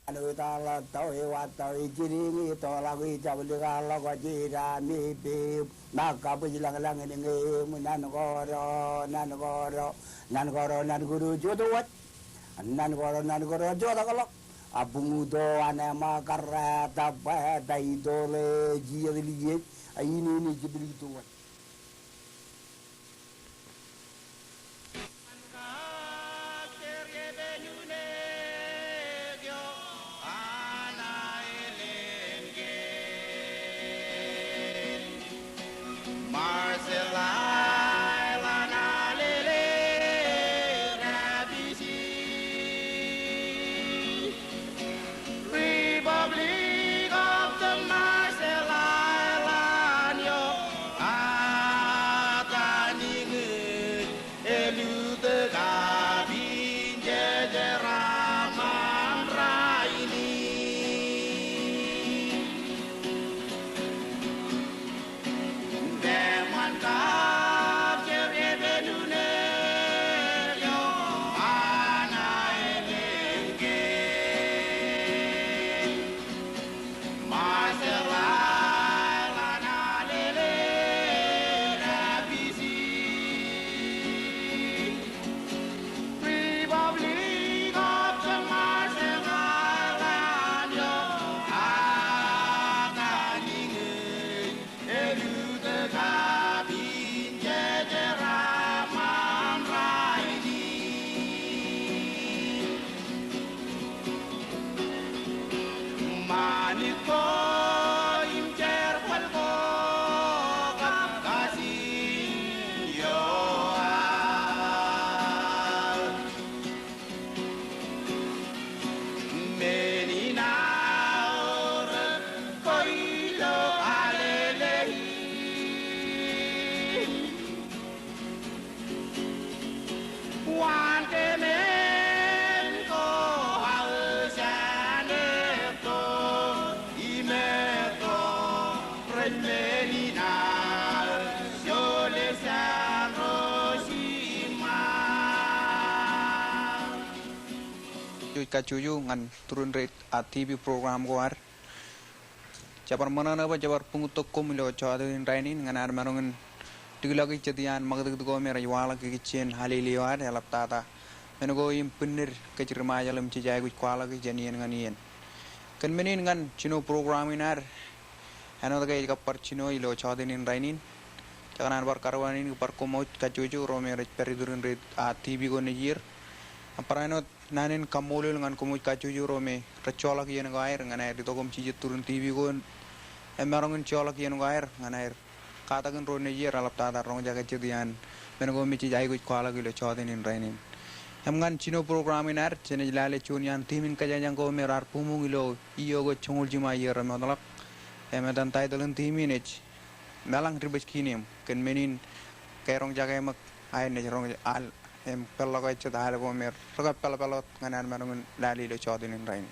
anu tala tau hewa tau ijiringi tola wi jabli kala ko jirani pi maka pujilang lang ini nan koro nan guru jodoh nan koro jodoh kalau abung udo ane makara tapi dai dole jia diliye ini jibli tuan. Kacuyu ngan turun rate TV program goar jabar mana na ba jabar pungutok ko milo chawado in rainin ngan ar marungan diglogi chadian magdug go mera wala ki chen halili war helap tata menugo im punir kecirma jalam ci jay gu kwala ki janien ngan yen kan menin ngan chino program inar ano daga ka par chino ilo chawado in rainin jaganan bar karwanin par ko mo kacuyu ro mera peridurun rate TV go nejir aparanot nanin kamulul ngan kumuj kacuju rome racolak yen gair ngan air ditogom cijit turun TV go emarongin colak yen gair ngan air katagan ro ne yer alap tada rong jaga cidian menego mi cijai guj kwala gilo chodin in rainin ngan chino program inar chene lale chunian timin kajang go merar pumung ilo iyo go chungul jima yer modalak emedan tai dolen timinech melang ribes kinim ken menin kairong jaga emak ay ne rong al pello ko ecce dale bo mer roga pello nganan manun lali lo chodin in rain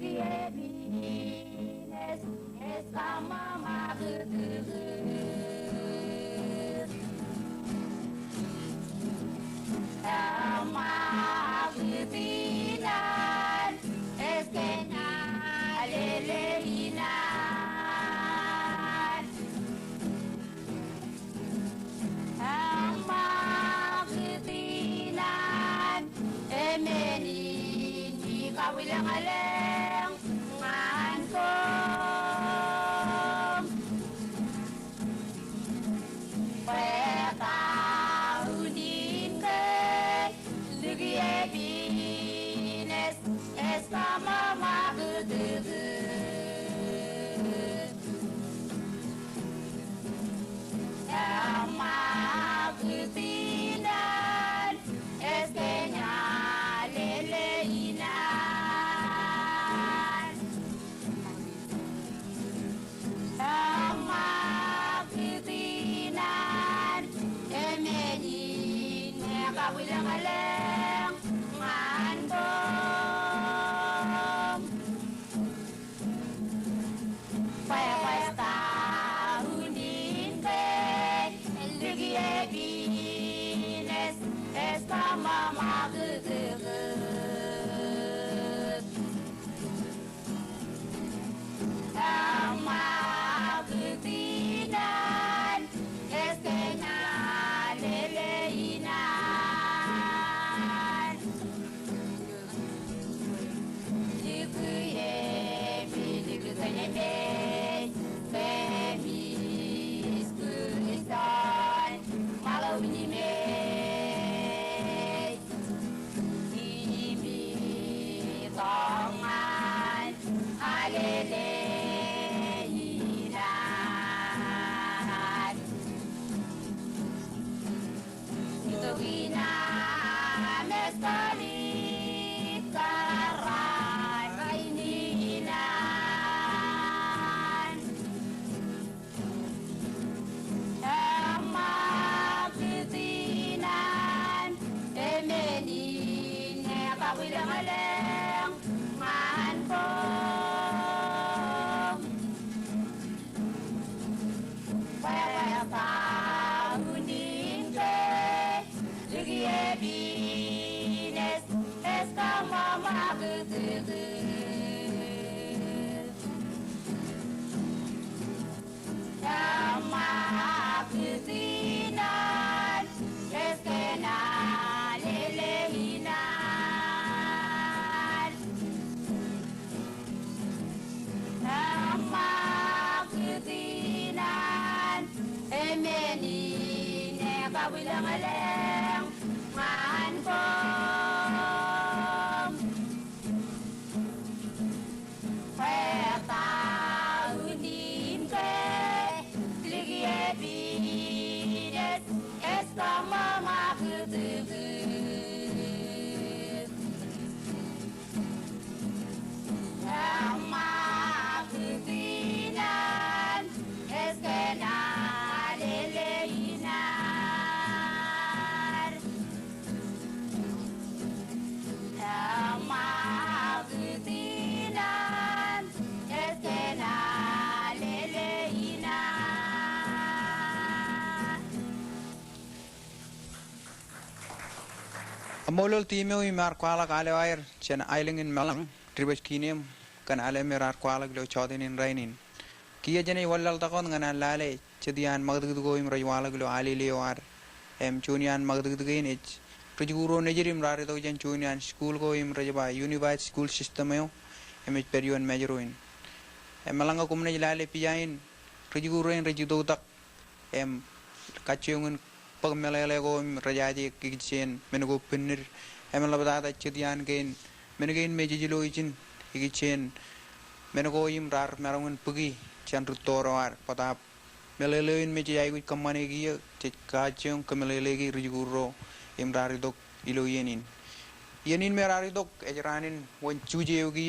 Yeah. Amolol timeo imar kwala kale air chen ailingin malang tribes kinem kan ale merar kwala glo chodinin rainin kiya jene wallal takon ngana lale chedian magduggo im rajwala glo ali leoar em chunian magduggo inich prajguro nejirim rare to jen chunian school go im rajba university school system yo em perion majoruin em malanga kumne lale piyain prajguro in rajido tak em kachungun pag melele go rajaji kichen menugo pinir emala bada chedian gain menugain mejilo ichin kichen menugo im rar marungun pugi chan rutoroar patap melele in meji ai kamane gi kachung kamelele gi riguro im rar dok ilo yenin merari dok ejranin won chuje gi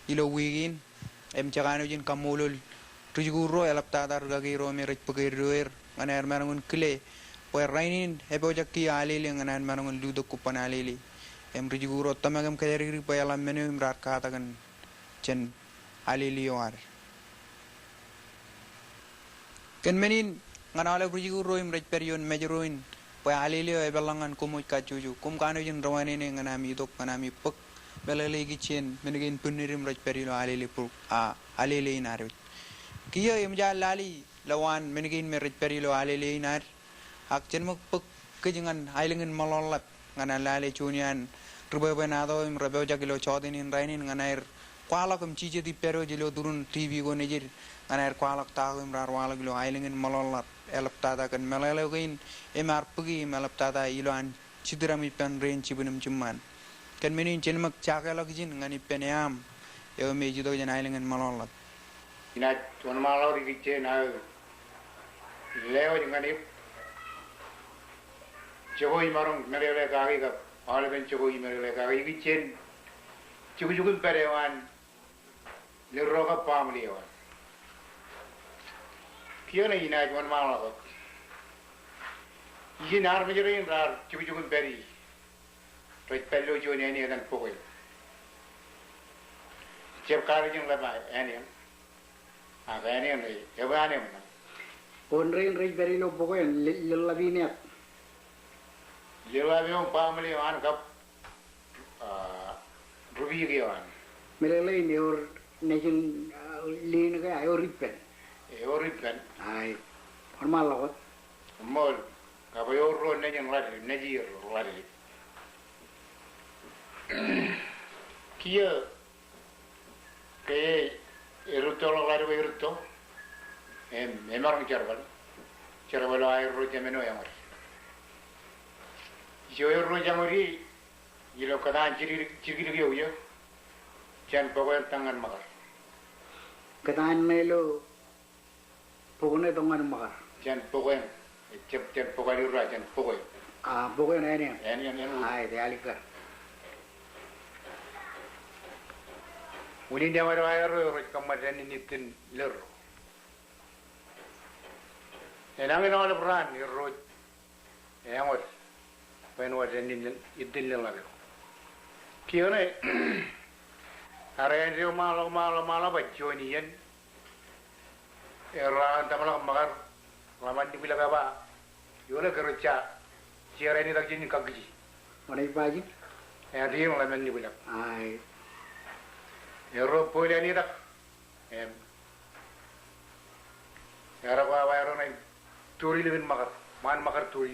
ilo wigin em chagano jin kamulul riguro elapta dar gagi ro me rech pugi ruer aner marungun kle rainin hebo jakki alili nganan manungun ludo kupan alili em rijuguro tamagam kayari payalam menu imrat katagan chen alili yoar ken menin nganale rijuguro im rech perion mejeruin pa alili ebelangan kumuj kacuju kum kanu jin rawani ne nganami dok nganami pek belele gi chen menigin punirim rech perilo alili pu a alili inar kiyo im jalali lawan menigin me rech perilo alili inar ak chen muk pek kejengan ailingin malolap ngana lale chunian rube benado im rebe jagilo chodinin rainin nganair kwala kum chije di pero jilo durun tv go nejir nganair kwala ta im rar gilo ailingin malolap elap tada kan melele goin emar pugi melap tada iloan chidrami pen rain chibunum chumman kan menin chen mak chakala gijin ngani penyam yo meji do jan ailingin malolap ina tuan malo ri kiche na leo ngani Jokowi marong mereka kaki kap, awalnya ben Jokowi mereka kaki kicen, cukup perewan, liroka pamliawan. Kiana ina cuman malah kok. Ini nar menjerin rar, cukup peri. Raj pello joni ini kan pokoi. Cep kari jeng lama ini, ini ni, apa ini mana? Ponrin raj peri lo pokoi, lebih niat. Jela memang pamali wan kap rubi giwan. Mere lain yor nejin lin ka yor ripen. Ripen. Ai. Normal lah. Mol kap yor ro nejin lari nejir lari. Kia ke erutol lari erutol. Memang cerbal air ro jameno yang lari. Joyo rojamuri ilo kadan ciri yo jan pokoknya tangan makar Kadan melo pokoknya tangan makar jan pokoknya jan pokoknya ura jan pokoknya pokoknya ini ai realika ulin dia mara air ro kamadan nitin ler enangin ala peran ro engot when was in idil lagu kione are malo bajonian era tamala magar laman di bilaga ba yone kerja ciara ini lagi ni kagji mana ibaji dia laman di bilag ai Ero boleh ni tak, Ero apa ero naik turi lebih makar, man makar turi.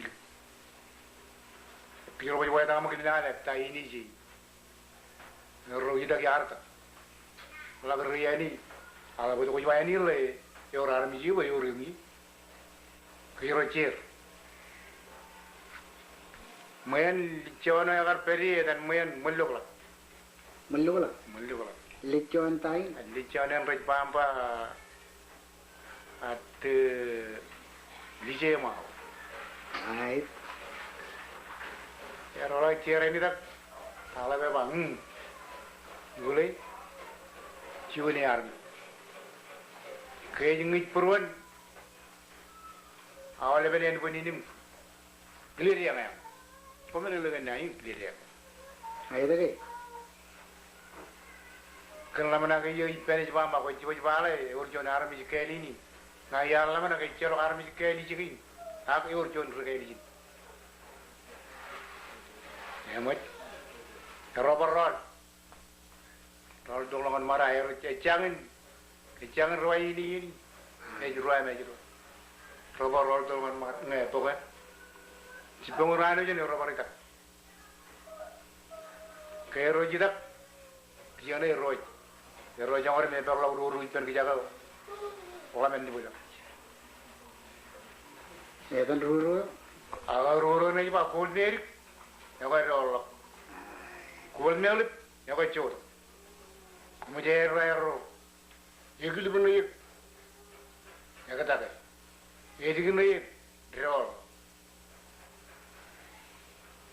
Kiro baju wajah makin nana, tak ini sih. Ero kita kiar tak, kalau kerja ni, kalau baju wajah ni le, orang army jiwa orang ni, kiro cer. Main licauan agar peri dan main meluk lah. Meluk lah. Meluk lah. Licauan tai. Licauan yang raj pampa at licau mau. Ai. Ya orang cer ini tak, ala bebang. Gulai, cium ni army. Kaya jengit peruan, awal lepas ni pun ini, clear yang ayam. Pemerintah lepas ni clear yang. Ai tak ke? Kerana mana kaya ipan jawab apa, kau jawab le, urjun army sekali ni. Ngayal lama nak kaya cero army sekali cikin. Aku urjun sekali cikin. Hemat. Robert Roll tolongan marah air jangan ruai ini. Ruai macam tu. Robert roll tolongan marah. Nggak pokoknya. Si pengurangan aja nih Robert itu. Kayak roy jidak. Dia nih roy. Ya roy jangan orang member lalu uru itu kerja kau. Orang mandi boleh. Ya kan ruru. Agak uru nih pak cool nih. Ya kau roll. Cool nih lip. Ya kau cur. Mujhe roy. Ye gil banu ye. Ya kata ke. Ye digin ye. Roll.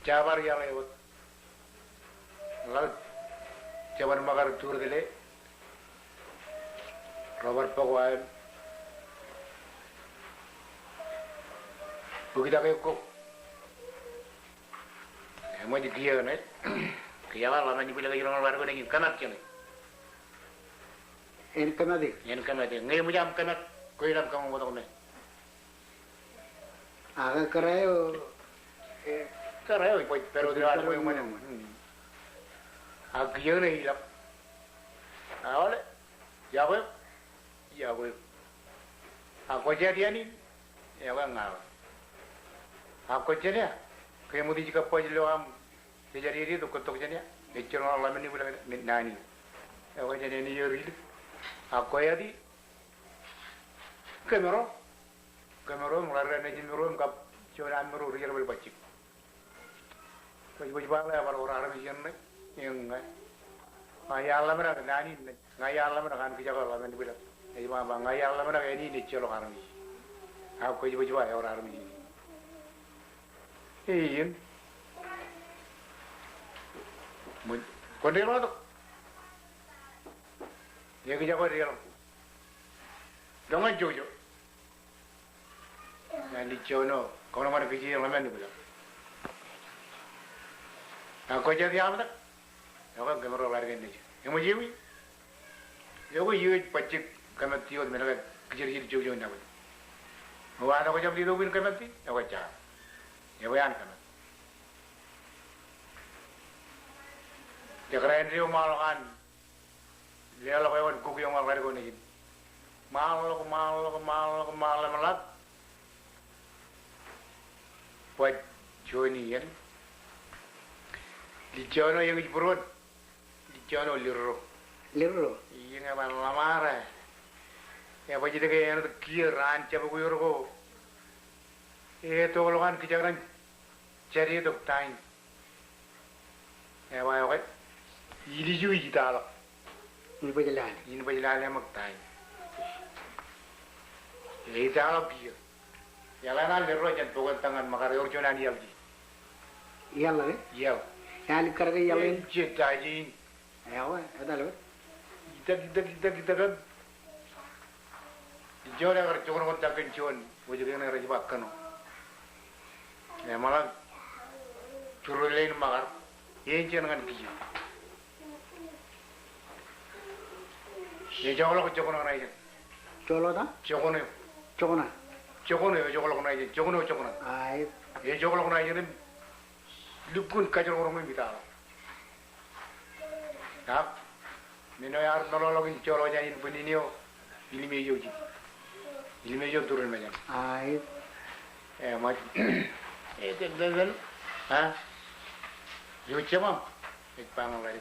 Jabar yang lewat. Lalu jabar magar tur dile. Robert Pagwain. Begitu kayak kok. Mau dikia kan? Kia lah mana ni bila kaya orang luar kau ni kanat kau ni. En kanat deh. Yang kanat dia. Ngai macam kanat. Kau hilang kamu potong ni. Agak kerayo. Kerayo, pero dia ada yang mana? Agian ni hilang. Awal, ya kau. Ya kau. Aku jadi ni. Ya kau ngau. Aku jadi. Kaya mudi jika pojok am. Jadi ini tu kotok jadi. Lecur orang lain ni boleh nani. Aku jadi ni juri. Aku jadi. Kamera mulai ni kamera kap cuma amero riar bel bacik. Baju bala ya orang orang macam ni. Yang ngayal lah mereka nani. Ngayal lah mereka kan kerja kalau lain boleh. Jadi mama ngayal lah mereka ini ni celo orang ni. Aku baju bala orang orang ni. Iya. Kau dia mana tu? Dia kerja kau dia. Jangan jojo. Yang dicono, kau nama kerja yang lama ni pula. Aku jadi apa tak? Aku kamera lari ni. Yang macam ni. Aku ye pacik kamera tiot mereka kerja jojo ni apa. Wah, aku jadi tu bin kamera ti, aku cakap. Ya bayan kan. Jakaran dia malahan. Dia lakukan hewan kuku yang malah kau ni. Mal malak. Buat Joni kan. Di Jono yang diperut. Di Jono liru. Liru. Iya nggak malah marah. Ya apa jadi kayak yang kira rancap aku yurko. Itu kalau kan kejaran cari itu time. Ya apa ya? Ini juga kita lah. Ini berjalan. Ini berjalan yang time. Kita lah dia. Ya lah nanti rojan bukan tangan makar urjunan dia lagi. Iya lah. Iya. Yang kerja yang lain. Cita aja. Ya wah, ada loh. Kita kan. Jauh yang kerja orang tak kencun. Wajib yang kerja bakkan. Ya malah curul lain makar. Yang jangan dia. Ya jauh lah kerja orang lain. Colo dah? Jokono. Cokona. Jokono orang lain. Jokono. Ay. Ya jauh orang lain ni. Lukun kajar orang lain kita. Ya. Mino yar nolologin cholo jain puninio ilmejo ji. Ilmejo turun mejan. Ai Mat. Del ha. Yo chama. Ik pang lari.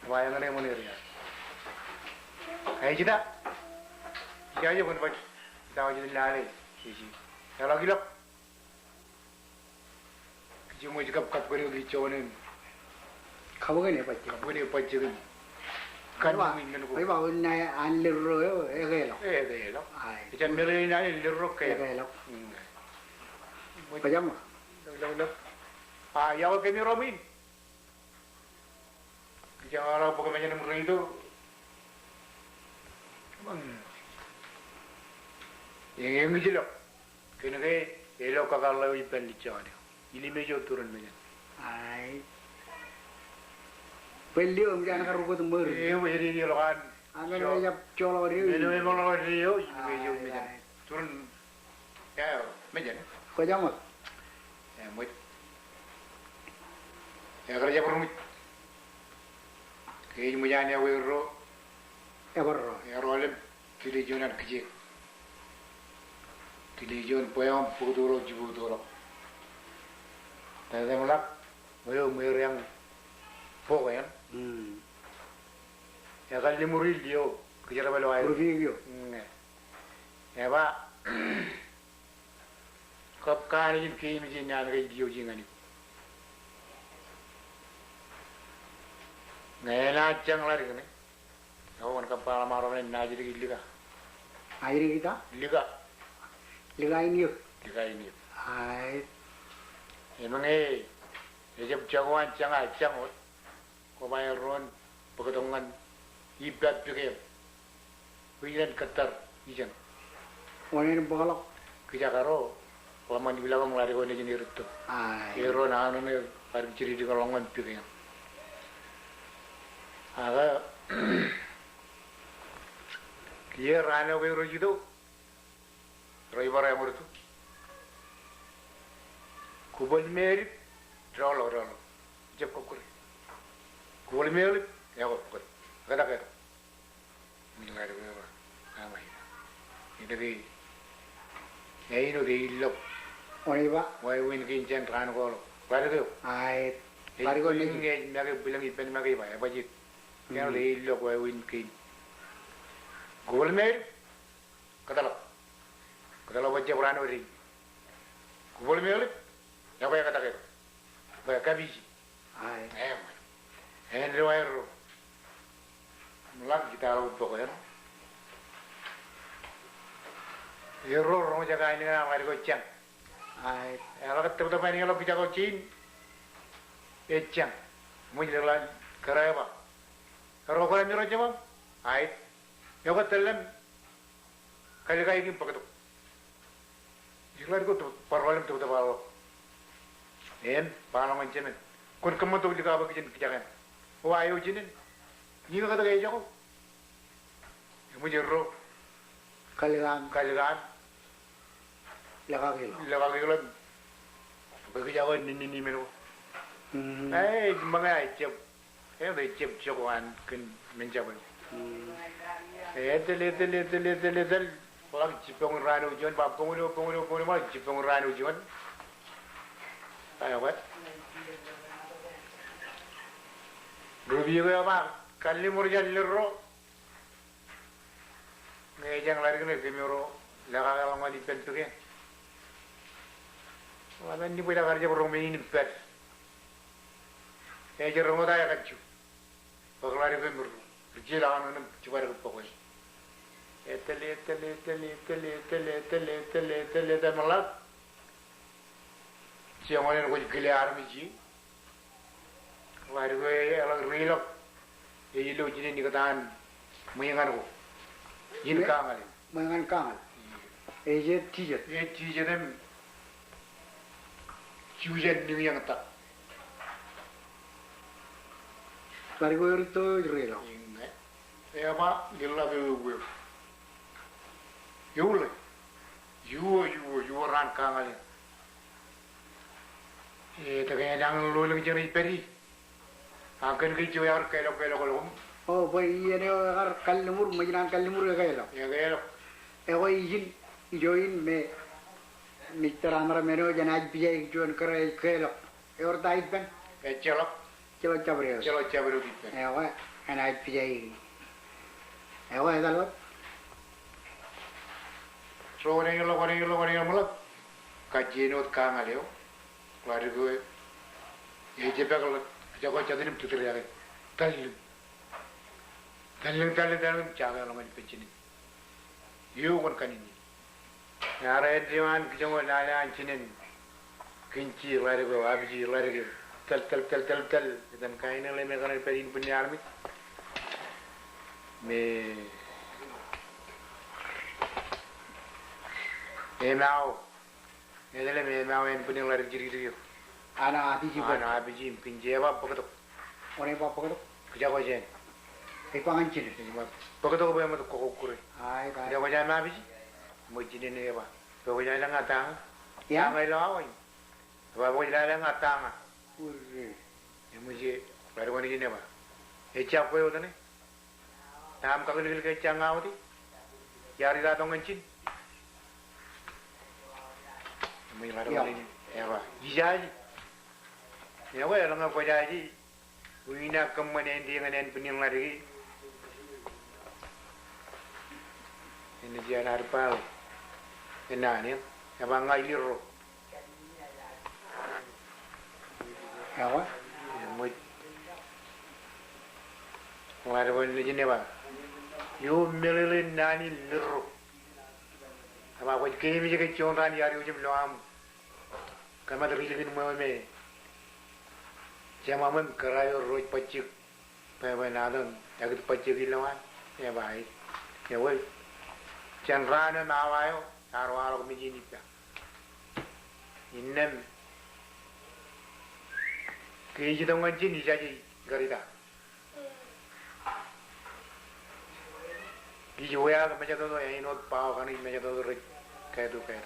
Waya ngane monir ya. Ai jida. Jaya pun bac. Daw jadi lari. Sisi. Kalau gila. Cuma jikap kap kari ugi chonin. khawagane pacce Bune paccirin. Kan min nan ko. ai ba nai an lirro e gelo Lo. ai Ikan mele na lirro e kaya. gelo pajama Lo. Ah, yawa kami romin. Jangan apa kami yang murni itu. Yang gitu loh. Kena ke elo kakak lalu ipan dicari. Ini meja turun meja. ai pelio mi jana karu ko tumur Ini dia loh kan. ana le jap cholo ri Ini memang loh dia. Ini meja meja. Turun. Ya meja. pajama Ya muat. Ya kerja perumit. Kayaknya mujanya wiro. e barro Ya rolem kilijunan kecil. Kilijuan poyang puturo jibuturo. Tapi mulak, mero yang pokok kan. Ya kan limuril dia, kejar belu air. profigio Ya pak, kap kali ini kini mesti nyala kayak dia jingan itu. Ngena cang lari kan? Aku kan kapal marah ni najis lagi liga, aire kita liga ligain yo ini. ai Emang jab jagoan cang kau bayar ron peketongan ibat pikir, wiran ketar ijan. onen bogalok Kita karo, laman dibilang melari kau ni jenis itu. ai Ero na anu ni parang ciri di kalongan pikir. Aga, kia rana wiro jitu, driver yang itu. Kubal merit, rolo, jep kokuri. Kubal merit, ya kokuri. Kata kata. Milari wiro, ama ini. Ini di, ya ini di ilok. oni ba Why win kincen rana kolo. Kata tu. ai pari ko ni Ini mereka bilang ipen mereka apa ya bajit. Yang di ilok why win kin. Kubal merit, kata lo baca rana wiri. Kubal merit. Ya kaya kata kata, kaya kabiji, ai Henry Wire, mulak kita lalu pokoknya. Hero orang jaga ini kan mari kocang, ai kalau ketemu teman ini kalau kita kocin, ecang, mungkin jalan kerja apa, kalau kau yang coba, ay, ya kau telan, kali ini pakai tu, jelas kau tu parwalim tu parwal. Palang macam ni. Kun kamu tu juga apa kerja kerjakan? Wah, ayo jenin. Ni kata gaya jago. Kamu jero kaligan kajian, laga gelo laga kegilan. Bagi jago ni menu. Mga cep, dah cep cokokan kan mencapai. Tel. Orang cipong ranu juan, pengulo malah cipong ranu juan. Ayo kan? Rubi ko apa? Kali murjal lero. Ngejang lari kene kemiro. Laka kalau mau dipet tu ke? Wala ni pwede kerja perlu ini pet. Ngejang rumah saya kacu. Paglari kemiro. Kerja lawan orang coba ada pokok. Tele malak. Siapa yang kau gila army ji? Waru kau alang relok. Ini lo jadi ni katakan menyengan ko. Ini kangal. mangan kangal eje tijet Ini cijen dem. Cijen ni yang tak. pari ko yorito relo Ingat. Apa? Gila ke? Yule. You ran kangal. Tapi yang jangan lu lagi jadi peri. Akan kerja yang kalau Oh, boy, iya ne agar kalimur majinan kalimur ya kayak lo. Ya kayak Ego izin ijoin me Mr. Amra meno janaj bija ijon kare kayak lo. Eor taib kan? celok Celo cabre. celok caberu gitu. Ego anaj bija i. Ego ada lo. So orang yang malah kajian kang aleo, lari gue, ya jepang kalau jago jadi nim tutur ya, talim, jangan orang main pencini, you kan ini, nara ediman kijago nala ancinin, kinci lari gue, abji lari gue, tel, dan kainnya leme kan perin punya army, Emau, ini memang yang punya lari jiri. Ana abiji bo. Ana abiji pinjam apa begitu? Orang apa begitu? Kerja jen. Eko ngancin. Begitu kau yang mau kau kuri. Ai kai. Kerja jen abiji. Mau jadi ni apa? Kau jen yang ngatang. Ya. Yang lain. Apa kau jen yang ngatang? Urre. Yang mesti lari kau ni jenis apa? Ecap kau itu ni. Tam kau ni kerja ngau ti. Yari datang ngancin. May laro ni ewa gijaji ewa ya nga ko jaji uina kamane ndi nganen punin lari ini jana arpal enani aba ngailiro Ewa. mo ngare won ni jine ba yo melele nani liro aba ko kemi je ke chonran yari ujim loam kama dari lagi nama me jamaman kerayo roj pacik pemenadan agak pacik ilawan ya baik ya woi chandran nawayo sarwalo mijini pa innem keji dong anjing jadi garida Gigi wea ka meja todo ya ino pao kan meja todo rek kayak tu kayak.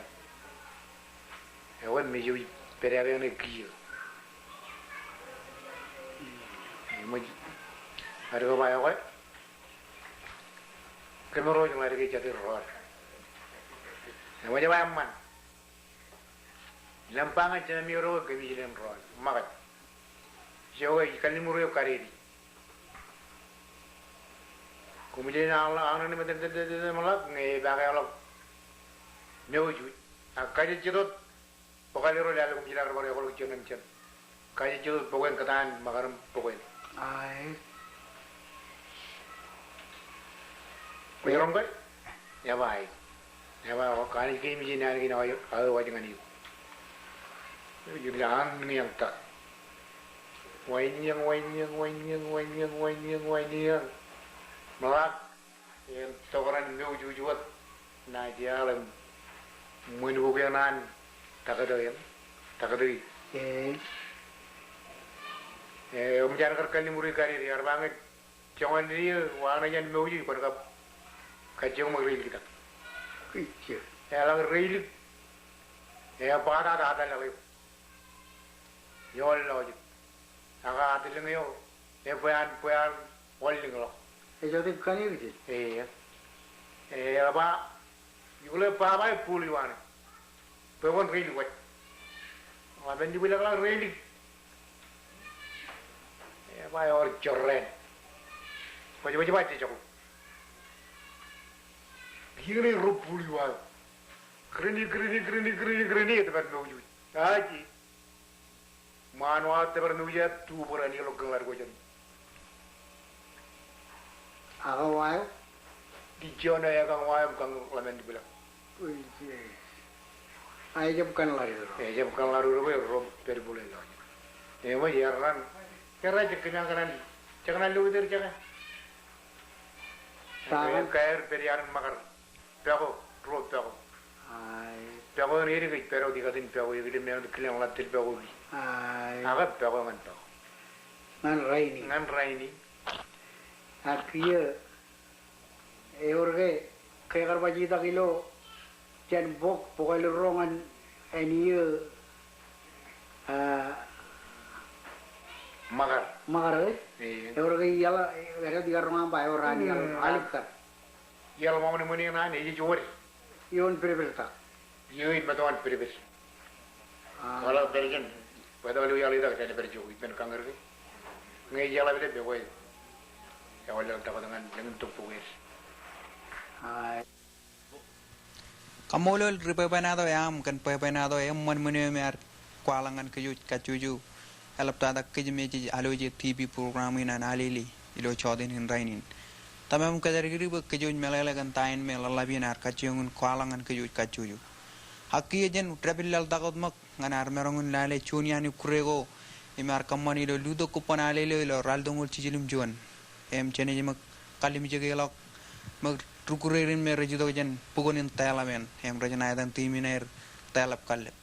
Ewan meja periaga ne gigi. Moj ada ko bayo ko. Kemero jeng lari ke jati roar. Meja bayam man. Lampangan cina miro ke mi jilem roar. Makat. Jawa ikan muro yo karedi. Kemudian Allah ni macam malah ngai bagai Allah mewujud. Kaji cerut, pokoknya orang lalu kemudian orang kalau jangan macam kaji cerut pokoknya ketan makanan pokoknya. Ai. Orang kau, ya baik. Kali kini mungkin hari ini awak wajib ni. Jadi ang ni yang tak. Wainyang. Melak yang tokoran meu jujuat na dia lam mun bukanan takadoi umjan kerkali muri kari riar banget jangan dia wana jan meu ju pada kacau magril kita Kicir. lang ril pada ada lagi yol lagi agak ada lagi yo puan walling lo Ejo te kani gitu. apa yule baba puli wan pewon rili wat aben di bilang lang rili apa or jorren coba aja cok gini rup puli wan krini itu kan nuju aji manwa tebar nuju tu berani lo kelar gojan Aga wayo. di jona ya kang wayam kang lamen dibilang Kicir. Ai je bukan lari dulu. jam kang laru rob perbulan lagi mau jaran karena ceknya kanan lu itu jangan Tangan. kair periaran makar pego rob pego Ai. pego ni ini pero dikatin pego ini memang kilang latil pego Ai. agak pego kan pego Man raini. ngan raini Akhirnya, orangnya kayak kerja kita kilo, jangan pokoknya rongan ini makar Magarre. Orang yala, mereka tiga orang apa orang yala alif kan. Yala mau muni na ni jujur. Ion peribelta. Yui matuan peribes. Kalau berjen, pada lalu yala itu ada berjuang, itu kangar ke. Ngai yala beda begoy. Ya wala tak dengan tumpuk es. Kamolol ripepenado yam kan pepenado yam muni mer kwalangan kacuju alap tada kejmeji aloje TV program ina alili ilo chodin hin rainin tamam kadar giri ba kejuj melala kan tain mel labi nar kacungun kwalangan kacuju hakki jen trabilal takot mak nganar merongun lale chuniani kurego imar kamani lo ludo kupana lele lo raldongul cijilim juan em chene mak kalim jege mag trukurerin me rejudo jen pugonin talamen em rajana dan timiner talap kalep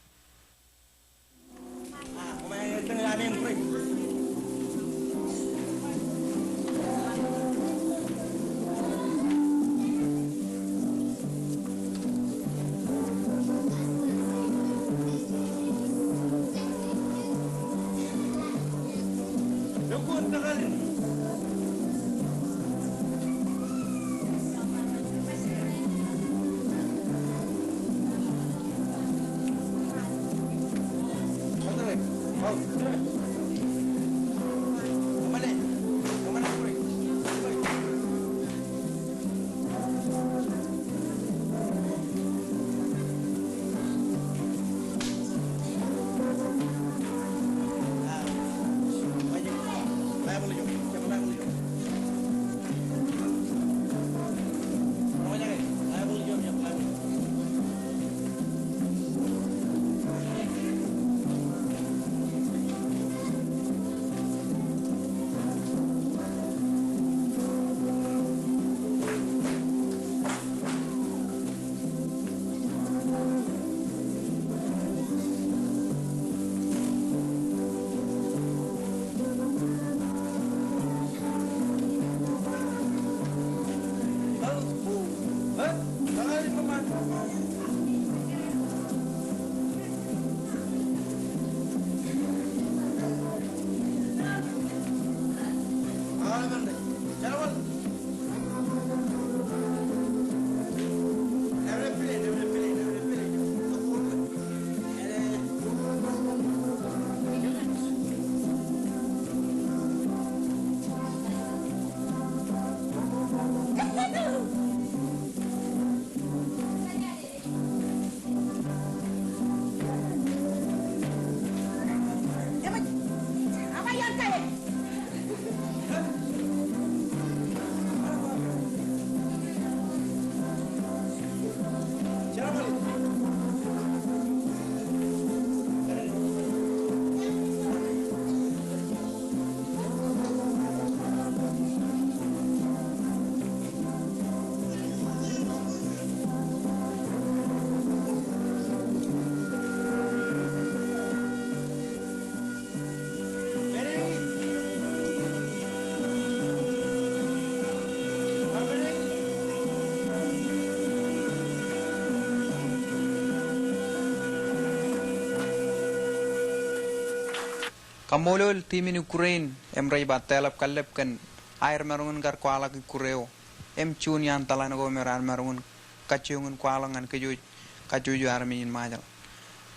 Kamolol timin Ukraine em ray batalap kalep kan air marungun gar kwala ki kureo em chun yan talan go meran marungun kachungun kwalangan kajuju armin majal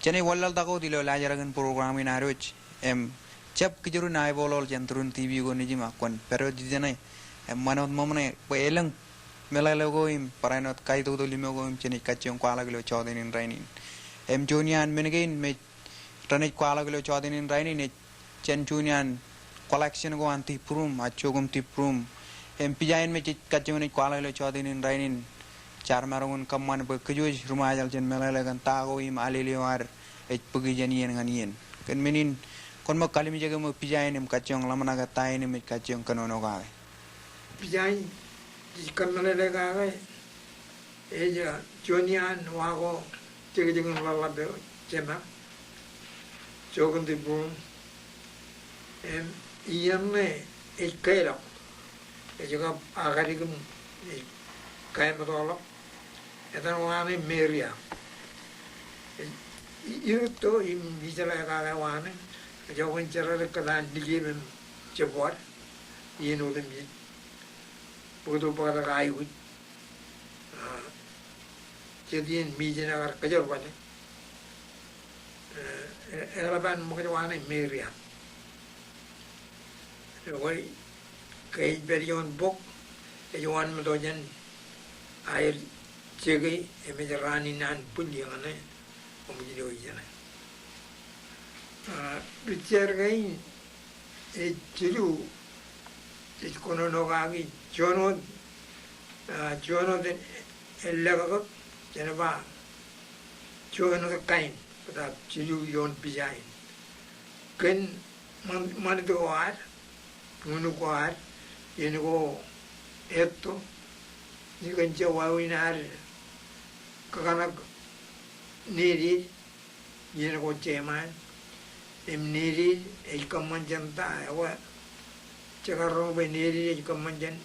chene wallal dago dilo lajaragan program in aroch em chap kijuru nai bolol jantrun TV go nijima kon pero dijane em manot momne belang melalo go im paranot kai to limo go im chene kachung kwala gilo chodin in rainin em junian menegain me tanit kwala gilo chodin in rainin chen junian collection go anti prum achogum ti prum em pijain me kachung kwala gilo chodin in rainin char marungun kamman be kujuj rumajal chen melala gan tago im aliliwar et pugi janien nganien ken menin kon mo kalimi jega mo pijain em kachung lamana ga tain em kachung kanono ga pijain kan melala ga eja jonian wago jega jega lala be chema jogun di bum em iamne ikelo juga agarigum kain betul itu wane meria itu im bicara kagak wane jauhin cara kedan digimin cebuar yen udem ji begitu pada kayu jadi mi jena agar kejar bane elaban mungkin wane meriam woi kai berion bok ejuan medojan air cegi emejarani nan pundi ngane omji do jana bicara gai jiru kono no gagi jono den ellaga janaba jono kain pada jiru yon bijai ken man do ar munu ko ar yene ko etto ni kan jawawinar kakana niri yene ko ceman niri kaman janta wa cakaro be niri kaman jan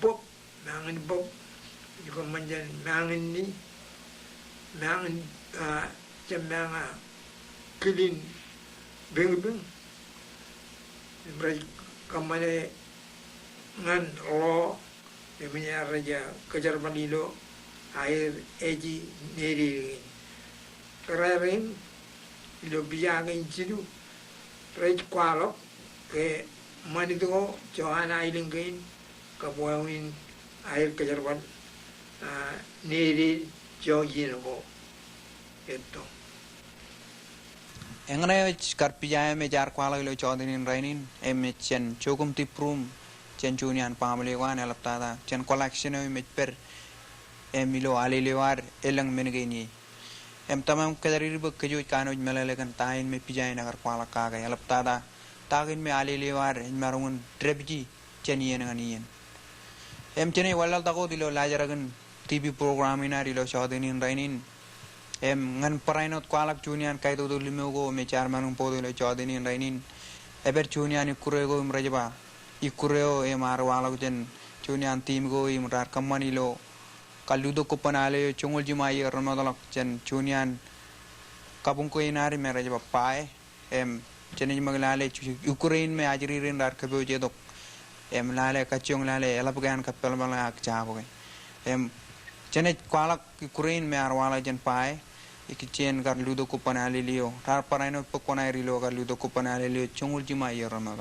bob mangan bob kaman jan mangan ni mangan jambanga kilin beng berai kamane ngan lo emnya raja kejar bandilo air eji neri kerarin ilo biangin cidu rej kwalo ke manito johanna ilingin kabuawin air kejar band neri jojino itu engane karpijaya me jar kwala lo chodinin rainin em chen chokum tiprum chen junian pamle wan elaptada chen collection me per emilo alilewar elang menegeni em tamam kadari buk keju kanu melalekan tain me pijaya nagar kwala kaga elaptada tagin me alilewar marungun trebji chen yen nganien em chene walal tago dilo lajaragan tv program inari lo chodinin rainin em ngan parainot kwalak junian kaito do limugo me charmanung podo le chodinin rainin eber junian ikurego imrajba ikureo emar wala jen junian tim go imrar kamani lo kaludo kopanale chungul jimai ronodalak jen junian kapung ko inari me rajba pae em jeni maglale ukraine me ajririn rar kabo jedok em lale kachung lale elapgan kapel mala ak jabo em jeni kwalak ukraine me arwala jen pae ikicien gar ludo kupanale lio tar paraino pokonai rilo gar ludo kupanale lio chungul jima yerona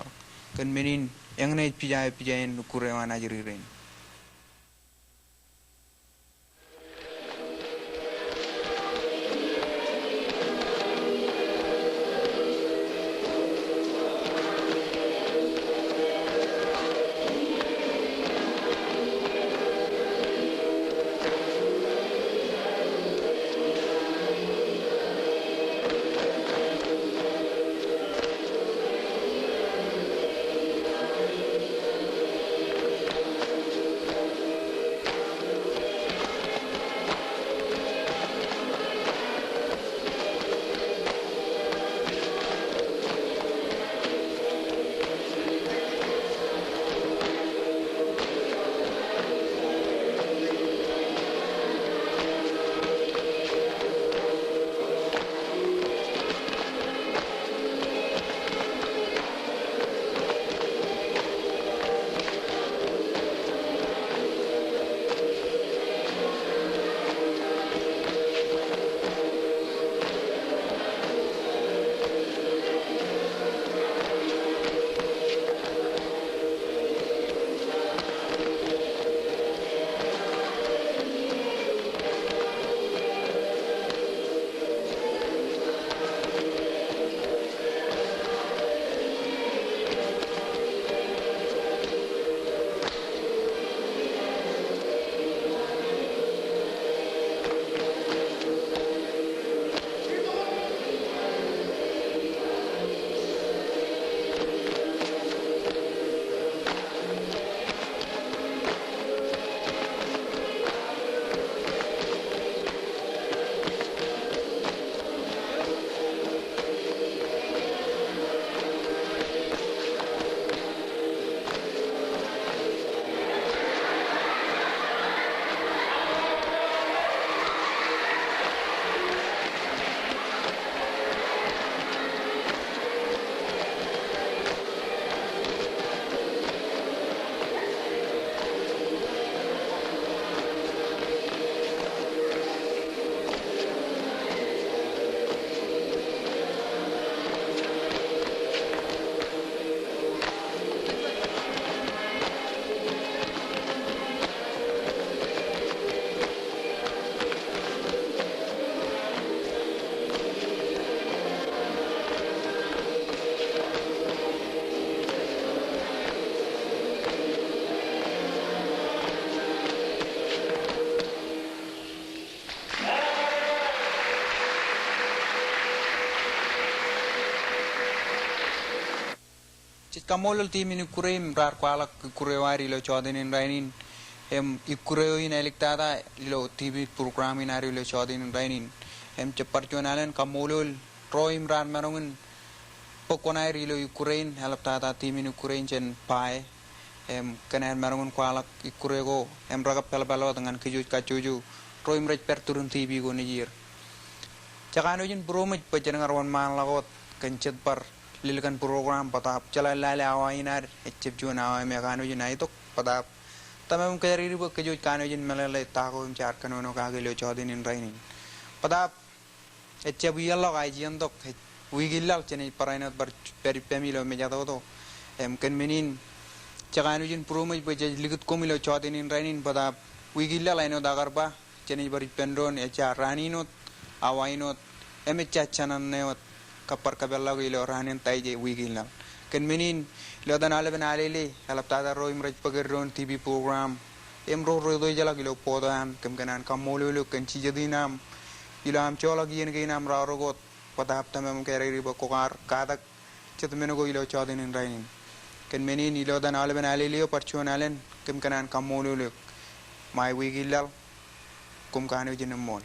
kan menin engne pijaen kurewan ajririn kamolol timin ikurim rar kwalak ikurewari lo chodinin rainin ikureoin eliktada lo TV program inari lo chodinin rainin ceparjonalen kamolol roim rar marongin pokonai rilo ikurein helaptada timin ikurein chen pai kanan marongin kwalak ikurego ragap pelbalo dengan kejuj kacuju roim rej perturun TV go nijir cakano jin bromej pajenengarwan man lagot kencet par lilkan program patap chala lale awainar echep juna awai mekano jin aitok patap tamam kari ribo kejuj kano jin melale tako char kanono kagelo chodin in rainin patap echep yallo gajian tok wigillal chene parainat bar peri pemilo mejato to ken menin cakano jin bromej pajej ligut komilo chodin in rainin patap wigillal aino dagarba chene bar pendron echa raninot awainot chachanan neot kapar kabella gilo ranin taije wigilna ken menin lodan aleben alele halaptada roim raj pagerron TV program ro do jala gilo podan kemkanan kamololo ken chijadinam ilam chola gien geinam rarogot padap tamam kereri bokar kadak chetmeno go ilo chodin in rainin ken menin lodan aleben alele parchonalen kemkanan kamololo mai wigilal kum kanu jinamol